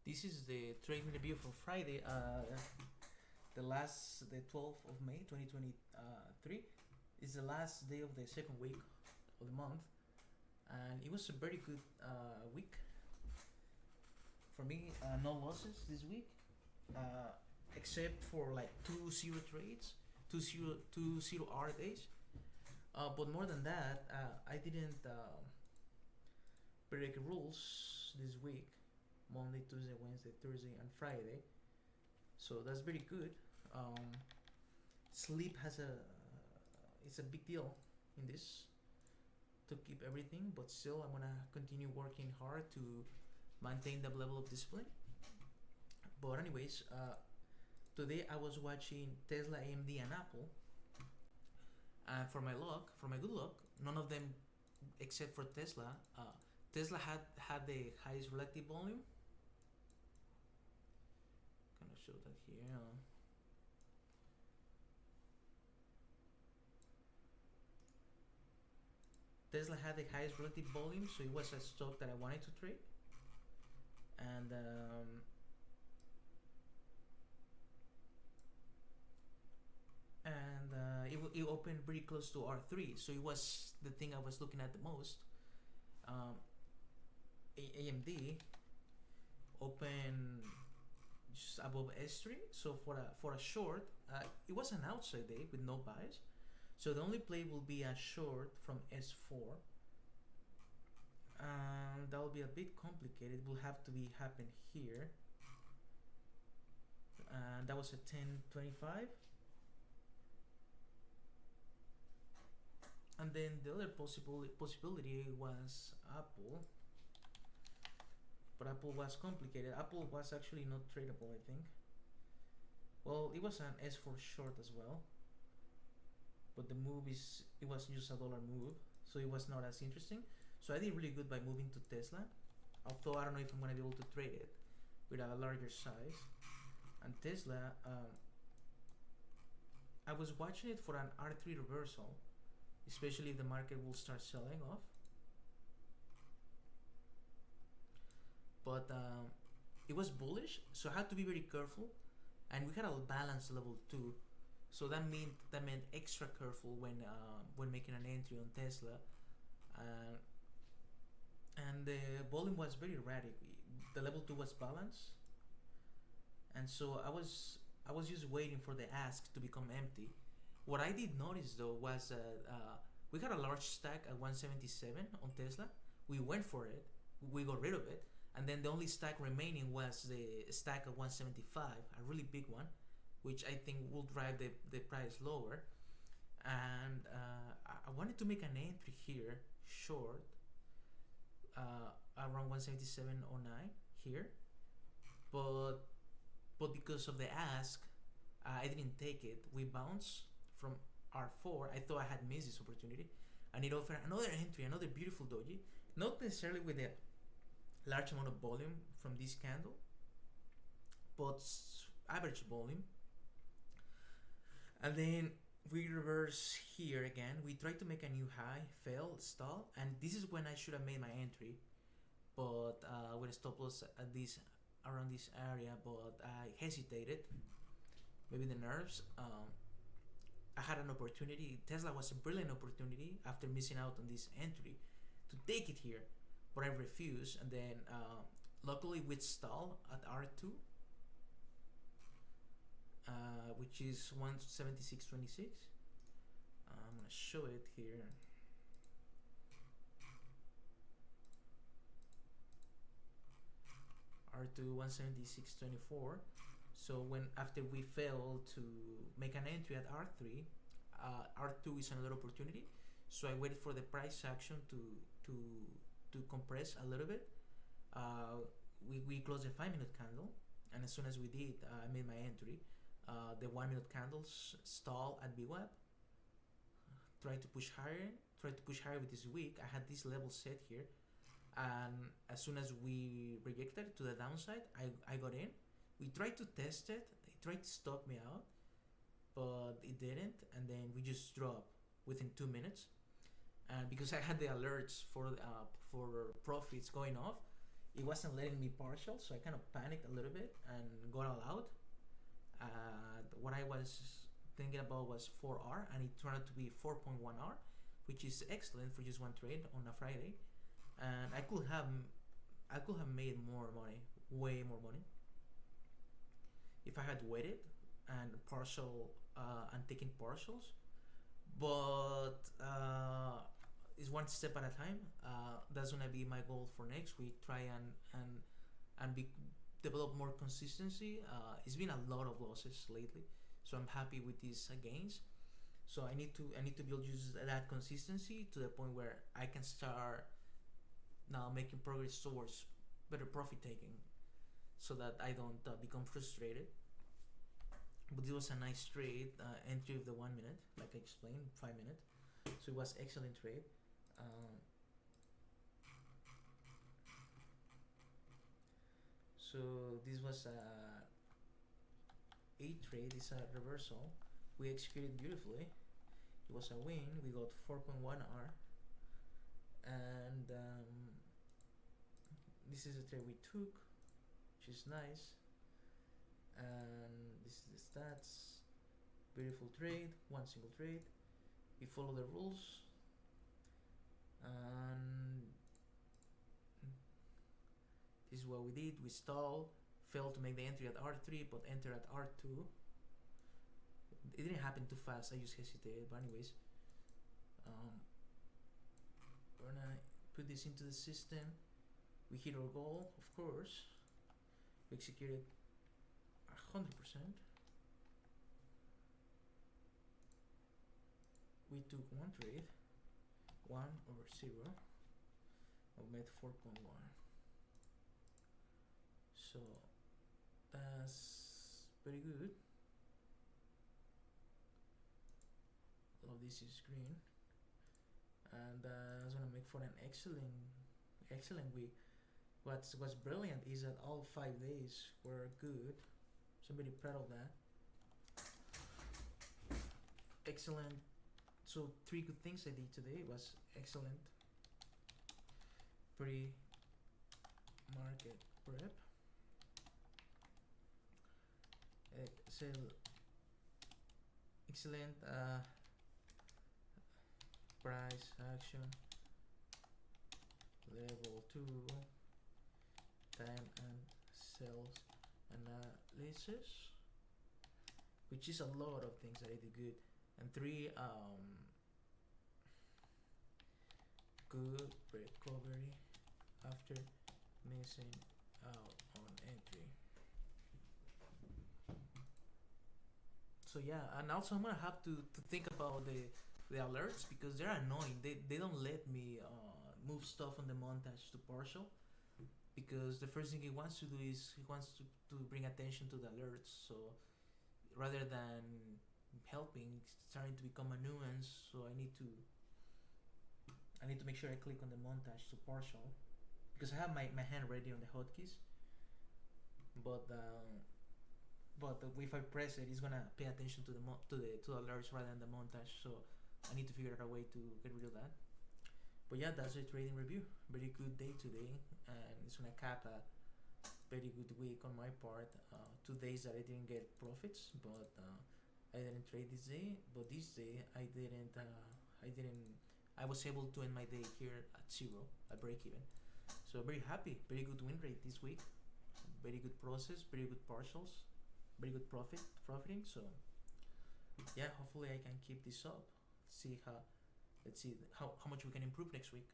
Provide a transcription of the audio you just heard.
This is the trading review for Friday, the 12th of May 2023. It's the last day of the second week of the month, and it was a very good week for me. No losses this week, except for like 2-0 trades, 2-0 hour days. But more than that, I didn't break rules this week. Monday, Tuesday, Wednesday, Thursday, and Friday. So that's very good. Sleep it's a big deal in this to keep everything, but still I'm gonna continue working hard to maintain that level of discipline. But anyways, today I was watching Tesla, AMD, and Apple. And for my good luck, none of them, except for Tesla. Tesla had the highest relative volume. Gonna show that here. Tesla had the highest relative volume, so it was a stock that I wanted to trade. And it opened very close to R3, so it was the thing I was looking at the most. AMD opened just above S3, so for a short, it was an outside day with no bias, so the only play will be a short from S4. That will be a bit complicated. It will have to be happen here, and that was a 10.25. And then the other possibility was Apple, but Apple was complicated. Apple was actually not tradable, I think. Well, it was an S4 short as well, but the move it was just a dollar move, so it was not as interesting. So I did really good by moving to Tesla, although I don't know if I'm gonna be able to trade it with a larger size. And Tesla, I was watching it for an R3 reversal, especially if the market will start selling off. But it was bullish, so I had to be very careful. And we had a balance level 2, so that meant extra careful when making an entry on Tesla. And the volume was very erratic. The level 2 was balanced, and so I was just waiting for the ask to become empty. What I did notice though was we had a large stack at 177 on Tesla. We went for it, we got rid of it, and then the only stack remaining was the stack at 175, a really big one, which I think will drive the price lower. And I wanted to make an entry here, short, around 177.09 here, but because of the ask, I didn't take it. We bounced from R4. I thought I had missed this opportunity, and it offered another entry, another beautiful doji, not necessarily with a large amount of volume from this candle, but average volume. And then we reverse here again. We tried to make a new high, failed, stall, and this is when I should have made my entry, but with a stop loss at this, around this area, but I hesitated. Maybe the nerves. I had an opportunity. Tesla was a brilliant opportunity after missing out on this entry to take it here, but I refused. And then luckily with stall at R2, which is 176.26. I'm gonna show it here. R2 176.24. So when after we fail to make an entry at R3, R2 is another opportunity. So I waited for the price action to compress a little bit. We closed the 5-minute candle, and as soon as we did, I made my entry. The 1-minute candles stall at VWAP. Try to push higher with this wick. I had this level set here, and as soon as we rejected to the downside, I got in. We tried to test it. It tried to stop me out, but it didn't, and then we just dropped within 2 minutes. And because I had the alerts for profits going off, it wasn't letting me partial, so I kind of panicked a little bit and got all out. What I was thinking about was 4R, and it turned out to be 4.1R, which is excellent for just one trade on a Friday. And I could have made more money, way more money, if I had waited and partial and taken partials. But it's one step at a time. That's gonna be my goal for next week. Try and be develop more consistency. It's been a lot of losses lately, so I'm happy with these gains. So I need to build use that consistency to the point where I can start now making progress towards better profit taking, so that I don't become frustrated. But it was a nice trade, entry of the 1 minute, like I explained, 5 minute. So it was excellent trade. Um, so this was a trade. It's a reversal. We executed beautifully. It was a win. We got 4.1R, and this is a trade we took, which is nice. And this is the stats. Beautiful trade, one single trade. We follow the rules, and this is what we did. We stalled, failed to make the entry at R3, but enter at R2. It didn't happen too fast. I just hesitated, but anyways, we're gonna put this into the system. We hit our goal, of course. We executed 100%. We took one trade, 1/0. We made 4.1. So that's pretty good. All of this is green, and I was gonna make for an excellent week. What's brilliant is that all 5 days were good. So I'm very proud of that. Excellent. So 3 good things I did today was excellent pre-market prep, excellent price action, level 2, time and sales analysis, which is a lot of things that I did good. And 3, good recovery after missing out on entry. So yeah, and also I'm gonna have to think about the alerts, because they're annoying. They don't let me move stuff on the montage to partial, because the first thing he wants to do is he wants to bring attention to the alerts. So rather than helping, it's starting to become a nuisance. So I need to make sure I click on the montage to partial, because I have my hand ready on the hotkeys, but if I press it, it's gonna pay attention to the alerts rather than the montage. So I need to figure out a way to get rid of that. But yeah, that's the trading review. Very good day today, and it's gonna cap a very good week on my part. 2 days that I didn't get profits, but I didn't trade this day. But this day I didn't. I was able to end my day here at 0, at break even. So very happy. Very good win rate this week. Very good process. Very good partials. Very good profiting. So yeah, hopefully I can keep this up. Let's see how much we can improve next week.